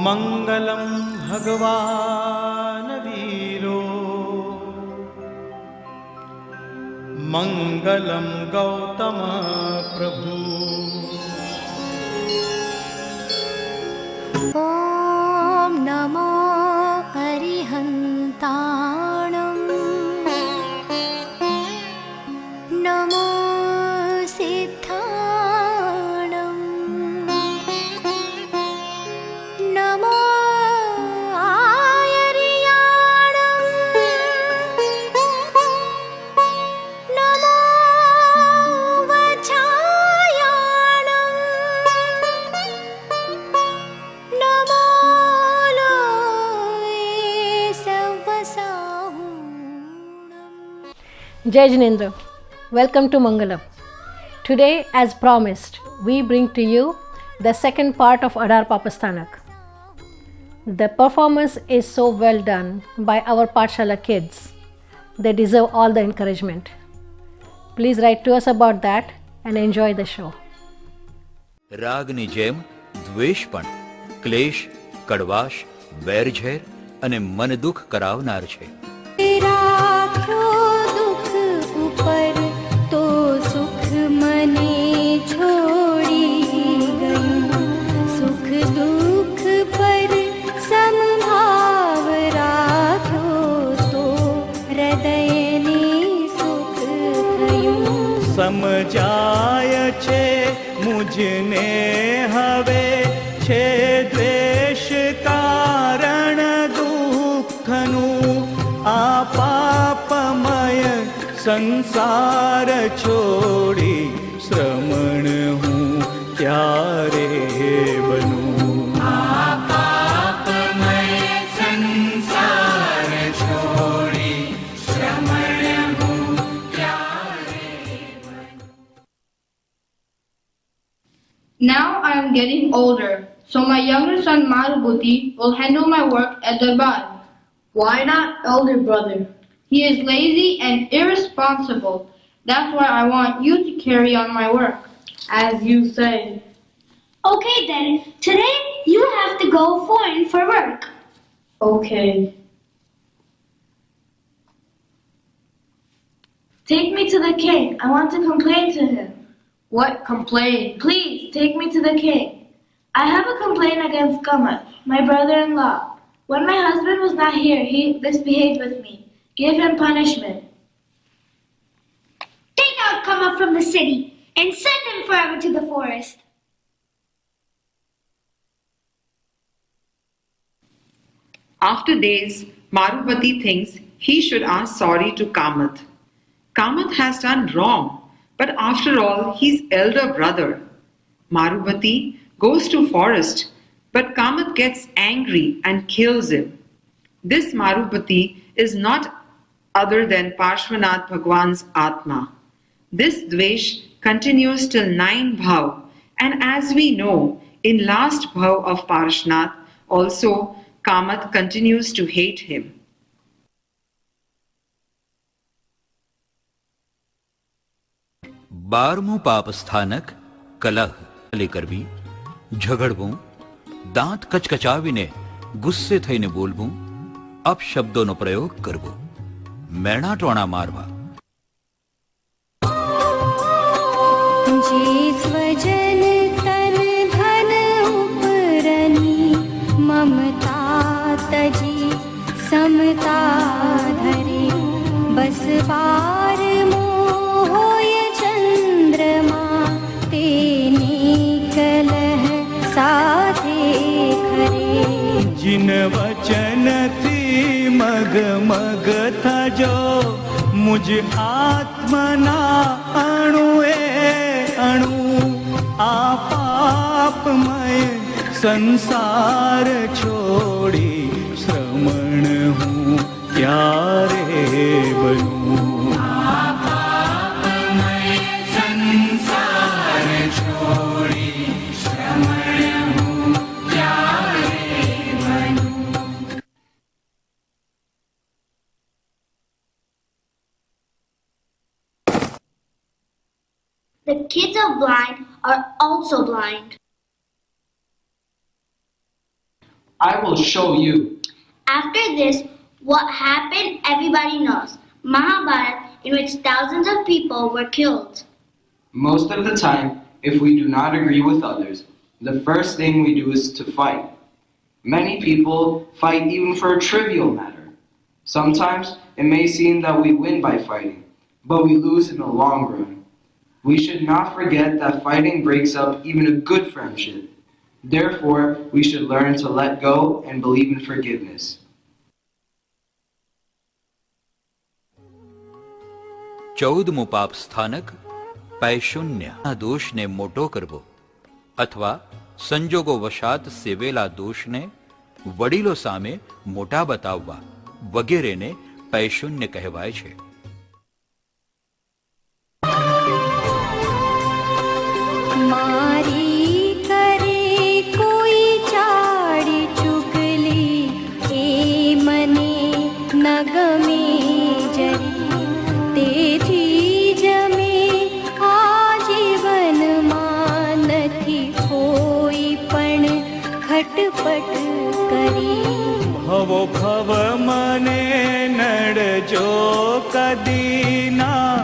मङ्गलं भगवान् वीरो मङ्गलं गौतम प्रभु। ॐ नमो अरिहन्ताणं नमो सिद्धाणं नमो आयर्याणं नमो वचायाणं नमो लोये सवसाहूणम्। Jai Jinendra, welcome to Mangalam. Today, as promised, we bring to you the second part of Adar Papasthanak. The performance is so well done by our Pathshala kids. They deserve all the encouragement. Please write to us about that and enjoy the show. Ragini જેમ દ્વેષ પણ ક્લેશ, કડવાશ, વેરઝેર અને મન દુઃખ કરાવનાર છે. राख्यो दुख ऊपर तो सुख मने छोड़ी गयूं सुख दुख पर समभाव राख्यो तो हृदय ने सुख थयूं। समजाय छे मुझने हवे छे द्वेष कारण दुःखनु आ पापमय संसार छोड़ी श्रमण हूँ क्यारे बनूं। Now I am getting older, so my younger son Marubhuti will handle my work at Darbar. Why not elder brother? He is lazy and irresponsible. That's why I want you to carry on my work. As you say. Okay then, today you have to go foreign for work. Okay. Take me to the king. I want to complain to him. What complaint? Please, take me to the king. I have a complaint against Kamat, my brother-in-law. When my husband was not here, he misbehaved with me. Give him punishment. Take out Kama from the city and send him forever to the forest. After days, Marupati thinks he should ask sorry to Kamath. Kamath has done wrong, but after all, he's elder brother. Marupati goes to forest, but Kamath gets angry and kills him. This Marupati is not other than Parshvanath Bhagwan's Atma. This Dvesh continues till 9 Bhav, and as we know, in last Bhav of Parshvanath, also Kamath continues to hate him. બારમું પાપસ્થાનક કલહ કરવી, ઝઘડવું, દાંત કચકચાવીને ગુસ્સે થઈને બોલવું, અપશબ્દોનો પ્રયોગ કરવો, મેણાટોણા મારવા. जे स्वजन तन धन उपरनी ममता तजी समता धरे बस बार मोय चंद्रमा तेने कलह साधे खरे। जिन वचन थी मग मग थजो मुझ आत्मना अणुए अणु आ पापमय संसार छोड़ी श्रमण हूँ क्यारे बनूं। The kids of blind are also blind. I will show you. After this, what happened, everybody knows. Mahabharat, in which thousands of people were killed. Most of the time, if we do not agree with others, the first thing we do is to fight. Many people fight even for a trivial matter. Sometimes it may seem that we win by fighting, but we lose in the long run. We should not forget that fighting breaks up even a good friendship. Therefore, we should learn to let go and believe in forgiveness. ચૌદમું પાપ સ્થાનક પૈશુન્ય દોષને મોટો કરવો અથવા સંજોગો વશાત સેવેલા દોષને વડીલો સામે મોટા બતાવવા વગેરેને પૈશુન્ય કહેવાય છે. મારી કરે કોઈ ચાડી ચુગલી એ મને ન ગમે જરી તેથી જમે આજીવનમાં નથી કોઈ પણ ખટપટ કરી. ભવો ભવ મને નડજો કદીના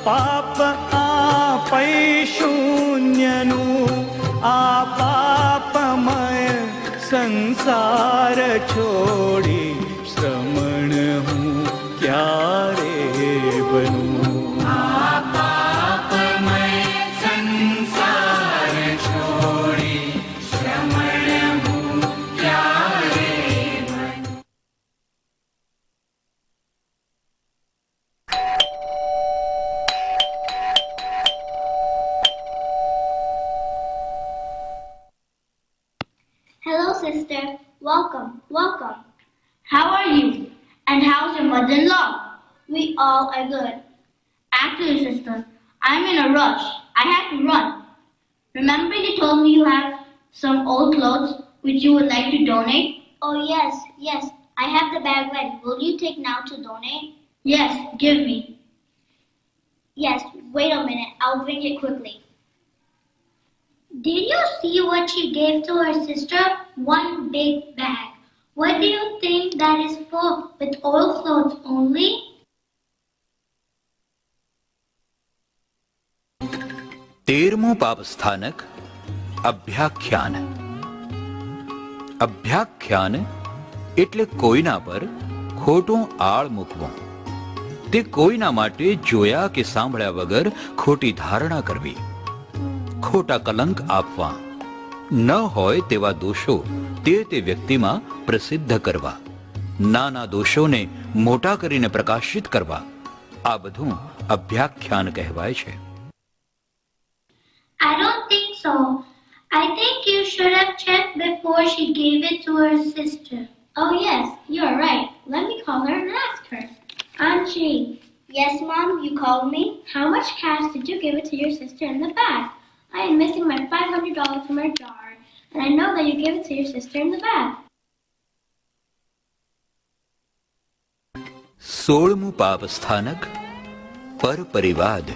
પાપ આપૈ શૂન્યનું આ પાપમય સંસાર છોડી શ્રમણ હું ક્યારે બનું. Hello, sister. Welcome, welcome. How are you? And how's your mother-in-law? We all are good. Actually, sister, I'm in a rush. I have to run. Remember you told me you have some old clothes which you would like to donate? Oh, yes, yes. I have the bag ready. Will you take now to donate? Yes, give me. Yes, wait a minute. I'll bring it quickly. Did you see what she gave to her sister? One big bag. What do you think that is for? With old clothes only? તેરમું પાપ સ્થાનક અભ્યાખ્યાન. અભ્યાખ્યાન એટલે કોઈના પર ખોટો આળ મૂકવો. તે કોઈના માટે જોયા કે સાંભળ્યા વગર ખોટી ધારણા કરવી, ખોટા કલંક આપવા, ન હોય તેવા દોષો તે વ્યક્તિમાં પ્રસિદ્ધ કરવા, નાના દોષોને મોટા કરીને પ્રકાશિત કરવા, આ બધું અભ્યાખ્યાન કહેવાય છે. I don't think so. I think you should have checked before she gave it to her sister. Oh yes, you're right. Let me call her and ask her. Anji. Yes, Mom, you called me? How much cash did you give it to your sister in the bag? I am missing my $500 from her jar, and I know that you gave it to your sister in the bag. 16મું પાપ સ્થાનક પર પરિવાદ.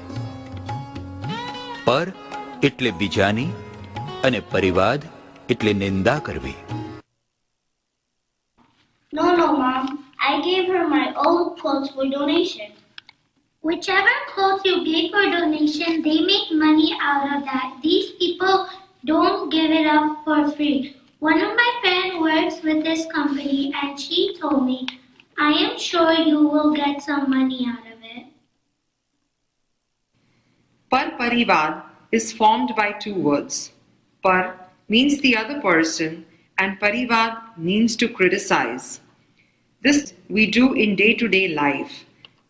પર એટલે બીજાની અને પરિવાદ એટલે નિંદા કરવી. No, Mom. I gave her my old clothes for donation. Whichever clothes you gave for donation, they make money out of that. These people don't give it up for free. One of my friends works with this company and she told me, I am sure you will get some money out of it. Par parivad is formed by two words. Par means the other person and parivad means to criticize. This we do in day-to-day life.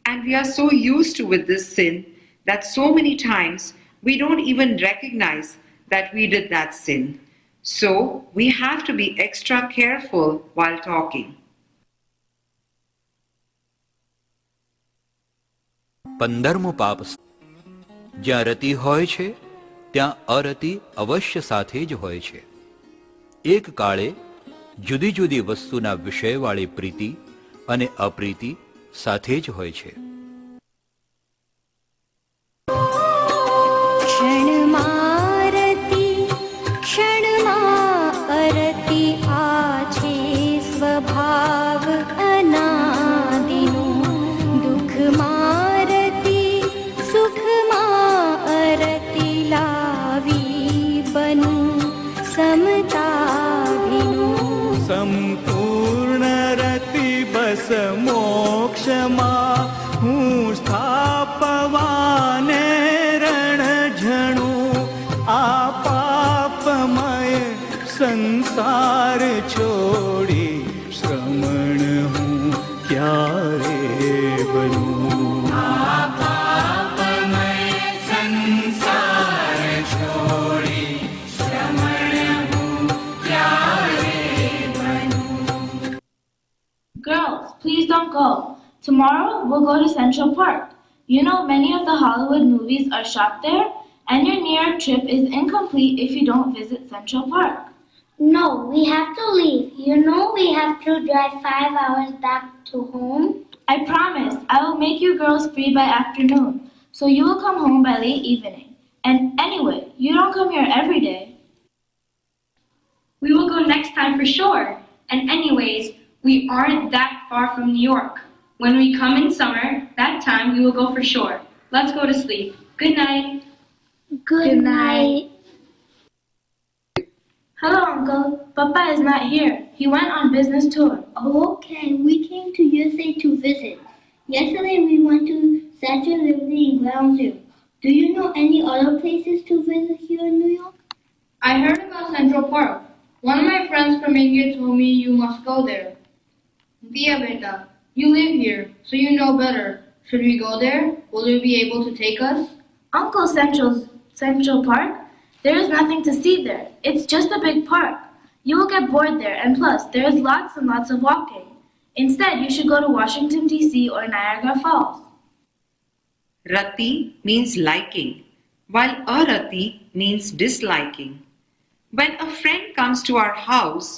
And we are so used to with this sin that so many times we don't even recognize that we did that sin. So we have to be extra careful while talking. 15મું પાપ. જ્યાં રતિ હોય છે ત્યાં અરતિ અવશ્ય સાથે જ હોય છે. એક કાળે જુદી જુદી વસ્તુના વિષયવાળી પ્રીતિ અને અપ્રીતિ સાથે જ હોય છે. ક્ષણમાં રતિ ક્ષણમાં અરતિ આ છે સમા હું સ્થાપવાને રણ ઝણું આ પાપમય સંસાર છોડી શ્રમણ હું ક્યારે બનું Girls, please don't go. Tomorrow we'll go to Central Park. You know many of the Hollywood movies are shot there, and your New York trip is incomplete if you don't visit Central Park. No, we have to leave. You know we have to drive 5 hours back to home. I promise I will make you girls free by afternoon, so you will come home by late evening. And anyway, you don't come here every day. We will go next time for sure. And anyways, we aren't that far from New York. When we come in summer, that time we will go for sure. Let's go to sleep. Good night. Good night. Hello, Uncle. Papa is not here. He went on business tour. Okay, we came to USA to visit. Yesterday we went to Statue of Liberty and Ground Zero. Do you know any other places to visit here in New York? I heard about Central Park. One of my friends from India told me you must go there. Dia beta, you live here, so you know better. Should we go there? Will you be able to take us? Uncle, Central Park? There is nothing to see there. It's just a big park. You will get bored there, and plus, there is lots and lots of walking. Instead, you should go to Washington, D.C. or Niagara Falls. Rati means liking, while arati means disliking. When a friend comes to our house,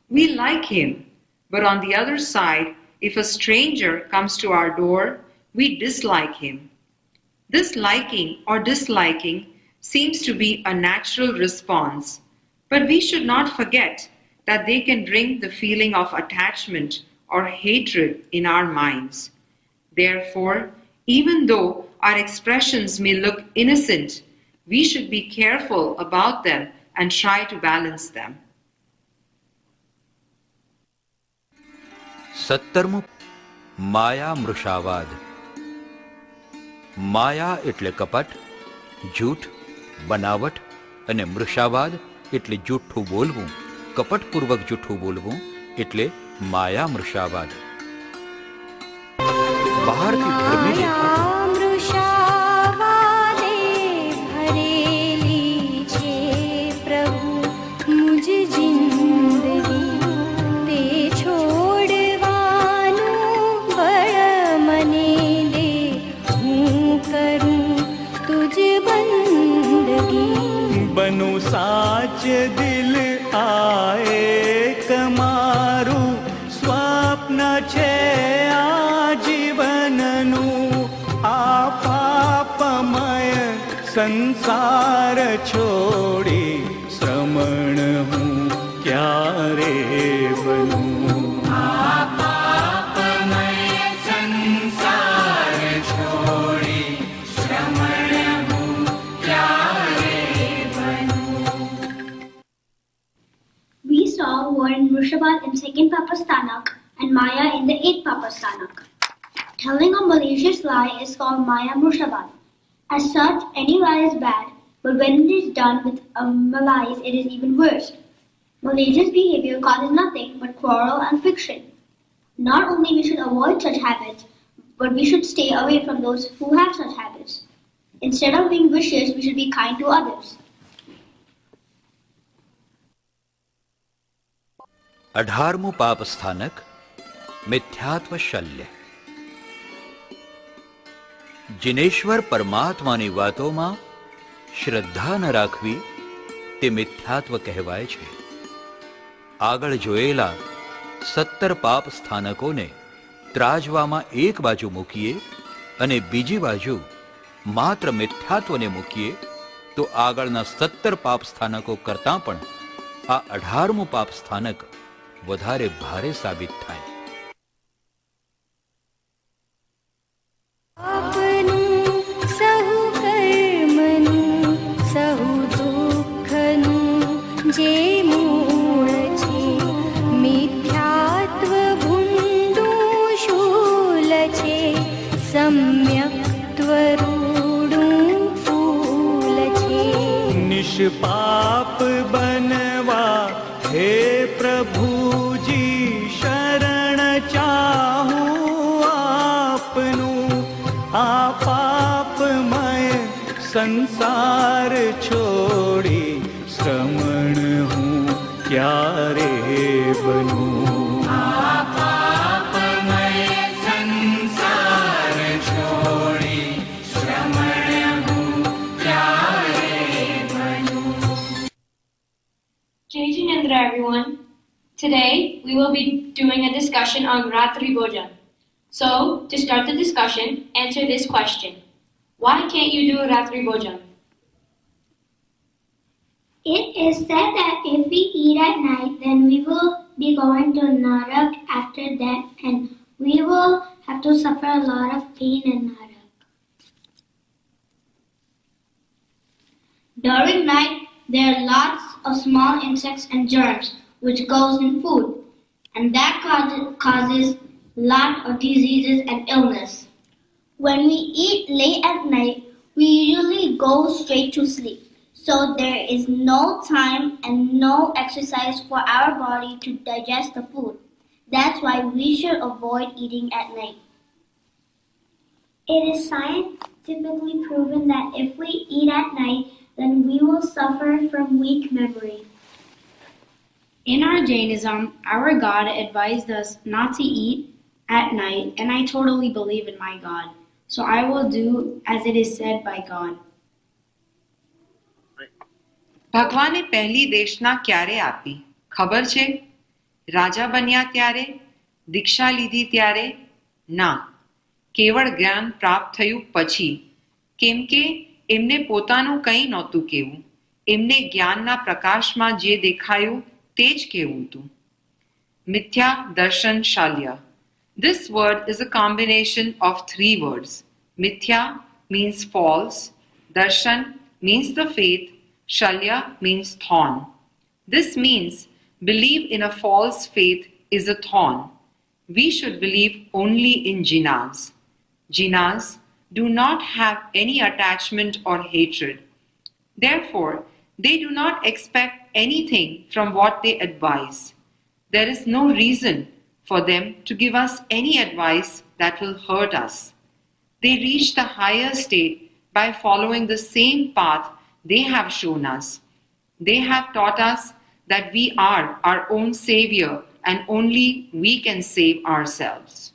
we like him. But on the other side, if a stranger comes to our door, we dislike him. This liking or disliking seems to be a natural response, but we should not forget that they can bring the feeling of attachment or hatred in our minds. Therefore, even though our expressions may look innocent, we should be careful about them and try to balance them. 17 માયા મૃષાવાદ. માયા એટલે કપટ, જૂઠ, બનાવટ અને મૃષાવાદ એટલે જૂઠું બોલવું. કપટપૂર્વક જૂઠું બોલવું એટલે માયા મૃષાવાદ. બહારથી ધર્મી દેખાતું मृषावादे भरेली छे प्रभु मुझ जिंदगी ते छोड़वानु बळ मने दे हूँ करूँ तुझ बंदगी બનું સાચ દિલ આએ કમારું સ્વપ્ન છે આ જીવનનું આ પાપમય સંસાર છોડી શ્રમણ હું ક્યારે બનું We saw Warren Mrushabad in 2nd Papasthanak and Maya in the 8th Papasthanak. Telling a malicious lie is called Maya Mrushabad. As such, any lie is bad, but when it is done with a malice, it is even worse. Malicious behavior causes nothing but quarrel and friction. Not only we should avoid such habits, but we should stay away from those who have such habits. Instead of being vicious, we should be kind to others. 18મું પાપ સ્થાનક મિથ્યાત્વ શલ્ય. जिनेश्वर परमात्मानी वातों श्रद्धा न राखवी ते मिथ्यात्व कहवाय छे. आगळ जोयेला 17 पाप स्थानकों ने त्राजवामां एक बाजू मूकीए अने बीजी बाजू मात्र मिथ्यात्व ने मूकीए तो आगळना 17 पाप स्थानकों करता पण आ 18मुं पाप स्थानक वधारे भारे साबित थाय. जे मूळ छे मिथ्यात्व भूंडू शूल छे निष्पाप बनवा हे प्रभु जी शरण चाहूं आपनु आ पापमय संसार छोड़ी श्रमण हूँ क्यारे बनूं Jai Jinendra, everyone. Today we will be doing a discussion on Ratri Bhojan. So, to start the discussion, answer this question. Why can't you do Ratri Bhojan? It is said that if we eat at night, then we will be going to Narak after that, and we will have to suffer a lot of pain in Narak. During night, there are lots of small insects and germs which goes in food, and that causes lot of diseases and illness. When we eat late at night, we usually go straight to sleep. So there is no time and no exercise for our body to digest the food. That's why we should avoid eating at night. It is scientifically proven that if we eat at night, then we will suffer from weak memory. In our Jainism, our God advised us not to eat at night, and I totally believe in my God. So I will do as it is said by God. ભગવાને પહેલી દેશના ક્યારે આપી ખબર છે? રાજા બન્યા ત્યારે? દીક્ષા લીધી ત્યારે? ના, કેવળ જ્ઞાન પ્રાપ્ત થયું પછી. કેમ કે એમને પોતાનું કંઈ નહોતું કહેવું. એમને જ્ઞાનના પ્રકાશમાં જે દેખાયું તે જ કહેવું હતું. મિથ્યા, દર્શન, શાલ્ય. This word is a combination of three words. Mithya means false, darshan means the faith, shalya means thorn. This means believe in a false faith is a thorn. We should believe only in jinas. Jinas do not have any attachment or hatred. Therefore, they do not expect anything from what they advise. There is no reason for them to give us any advice that will hurt us. They reach the higher state by following the same path they have shown us. They have taught us that we are our own savior and only we can save ourselves.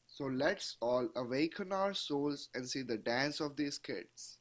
So let's all awaken our souls and see the dance of these kids.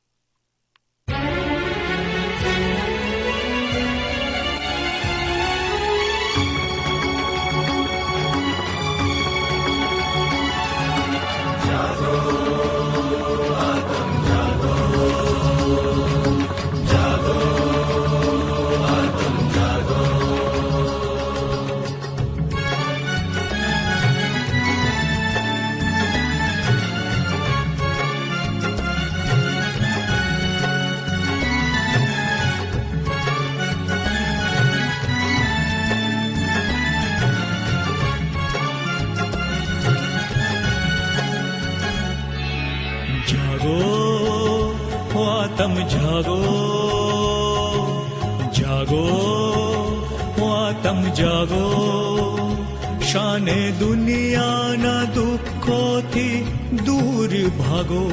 आत्म जागो जागो ओ आत्म जागो शाने दुनिया ना दुखों थी दूर भागो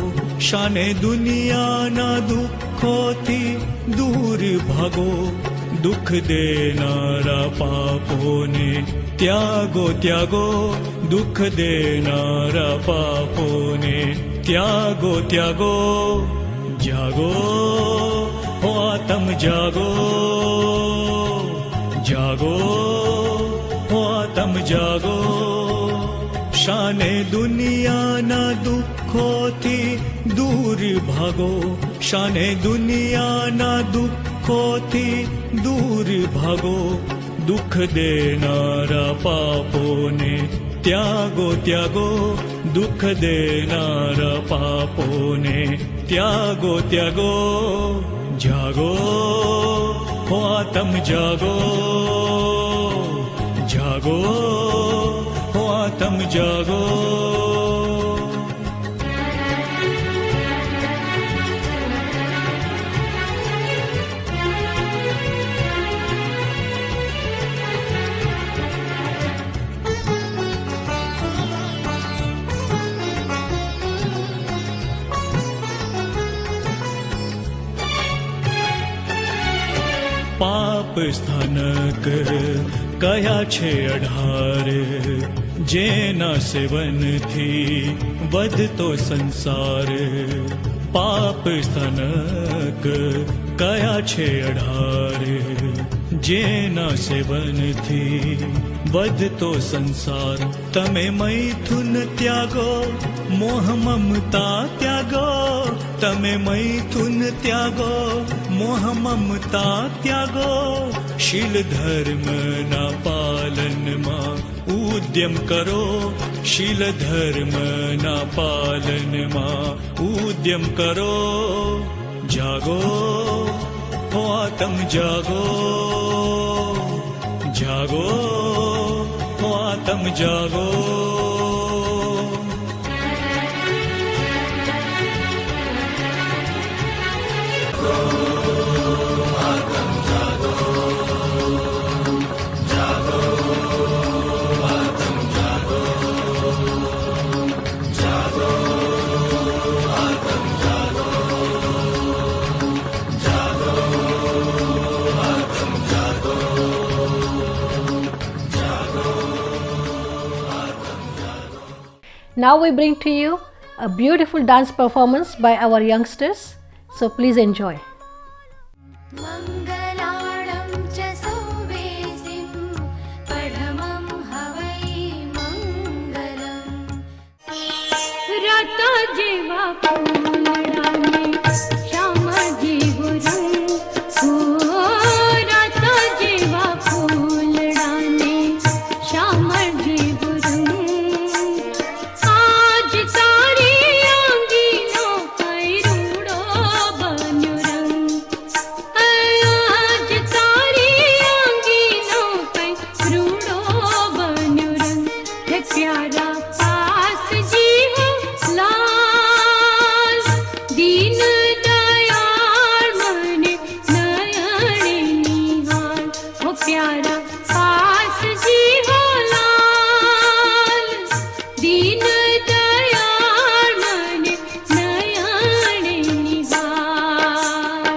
शाने दुनिया ना दुखों थी दूर भागो दुख देनारा पापों ने त्यागो त्यागो दुख देनारा पापों ने त्यागो त्यागो जागो हो आत्म जागो जागो हो आत्म जागो शाने दुनिया ना दुखों थी दूर भागो शाने दुनिया ना दुखों थी दूर भागो दुख देनारा पापों ने त्यागो त्यागो दुख देनारा पापों ने त्यागो त्यागो जागो हो आत्म जागो जागो हो आत्म जागो સ્થાનક કયા છે 18 જેના સેવનથી વધતો સંસાર પાપ સ્થાનક કયા છે 18 જેના સેવનથી વધતો સંસાર તમે મૈથુન ત્યાગો મોહ મમતા ત્યાગો તમે મૈથુન ત્યાગો મોહ મમતા ત્યાગો શીલ ધર્મના પાલનમાં ઉદ્યમ કરો શીલ ધર્મના પાલનમાં ઉદ્યમ કરો જાગો હો આત્મ જાગો જાગો હો આત્મ જાગો Now we bring to you a beautiful dance performance by our youngsters. So please enjoy. मङ्गलाणं च सौवेसिं पढमं हवै मङ्गलम् राता जेवा फूलडाने श्यामजी गुरुं हो राता जेवा फूलडाने श्यामजी गुरुं आज तारी आंगीनो कैरूडो बन्यो रंग आज तारी आंगीनो कैरूडो बन्यो रंग हे प्यारा पास जी हो लाल दीन दयाल मने नयने निहाल हो प्यारा पास जी हो लाल दीन दयाल मने नयने निहाल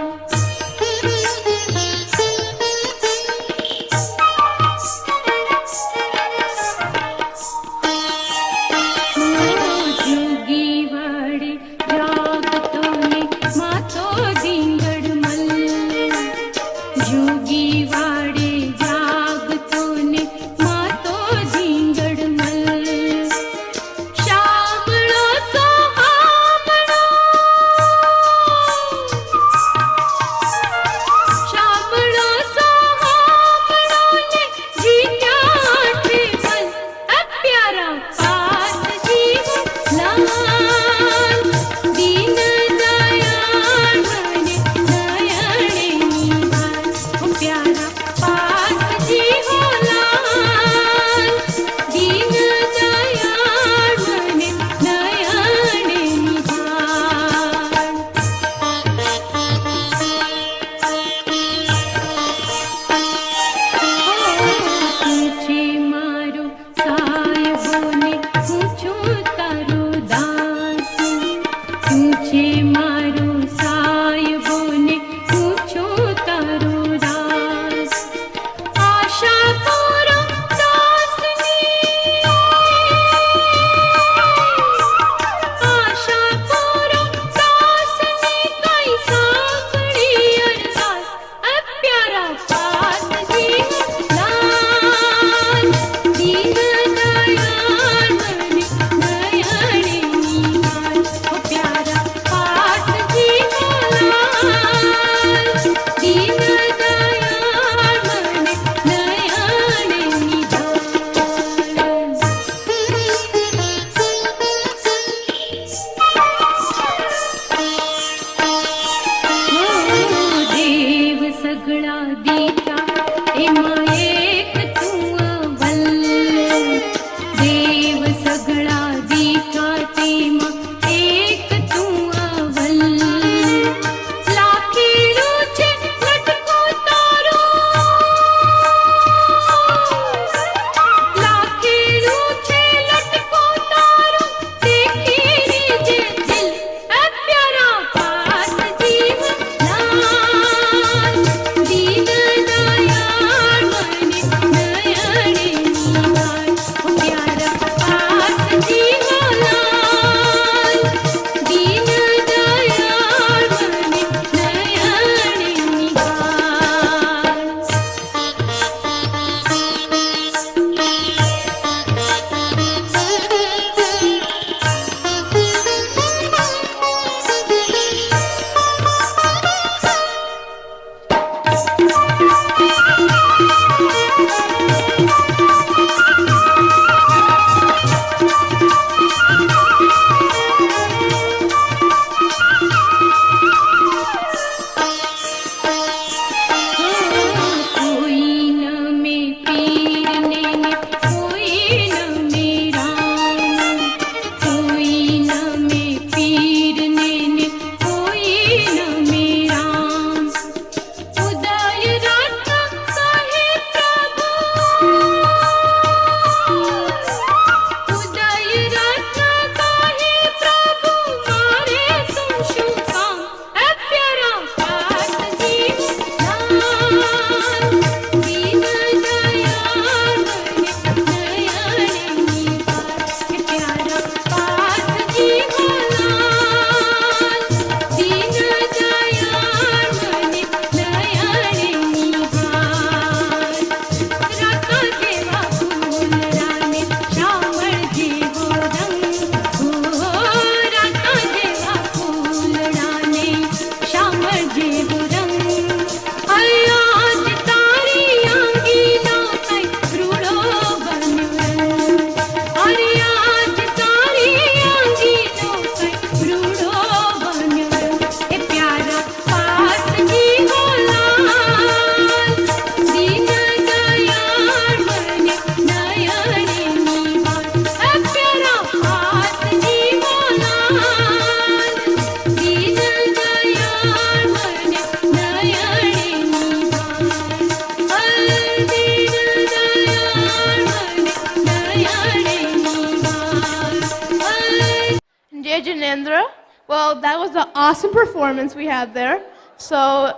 Jai Janendra. Well, that was an awesome performance we had there. So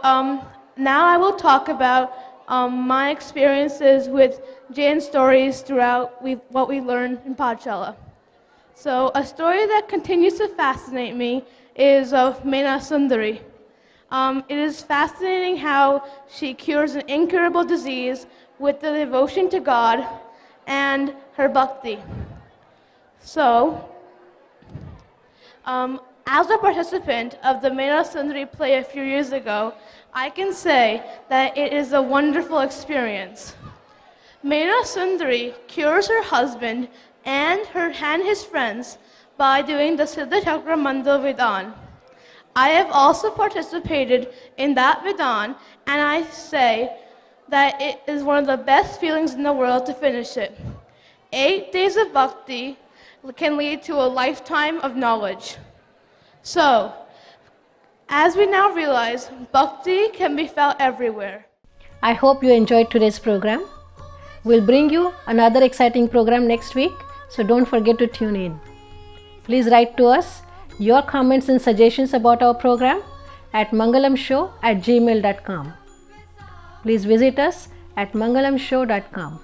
now I will talk about my experiences with Jain stories throughout what we learned in Pathshala. So a story that continues to fascinate me is of Mena Sundari. It is fascinating how she cures an incurable disease with the devotion to God and her bhakti. So, as a participant of the Mena Sundari play a few years ago, I can say that it is a wonderful experience. Mena Sundari cures her husband and his friends by doing the Siddha Chakra Mandal Vidan. I have also participated in that Vidan, and I say that it is one of the best feelings in the world to finish it. 8 days of bhakti can lead to a lifetime of knowledge. So, as we now realize, bhakti can be felt everywhere. I hope you enjoyed today's program. We'll bring you another exciting program next week, so don't forget to tune in. Please write to us your comments and suggestions about our program at mangalamshow@gmail.com. Please visit us at mangalamshow.com.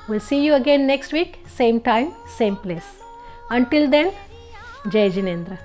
We'll see you again next week, same time, same place. Until then, Jai Jinendra.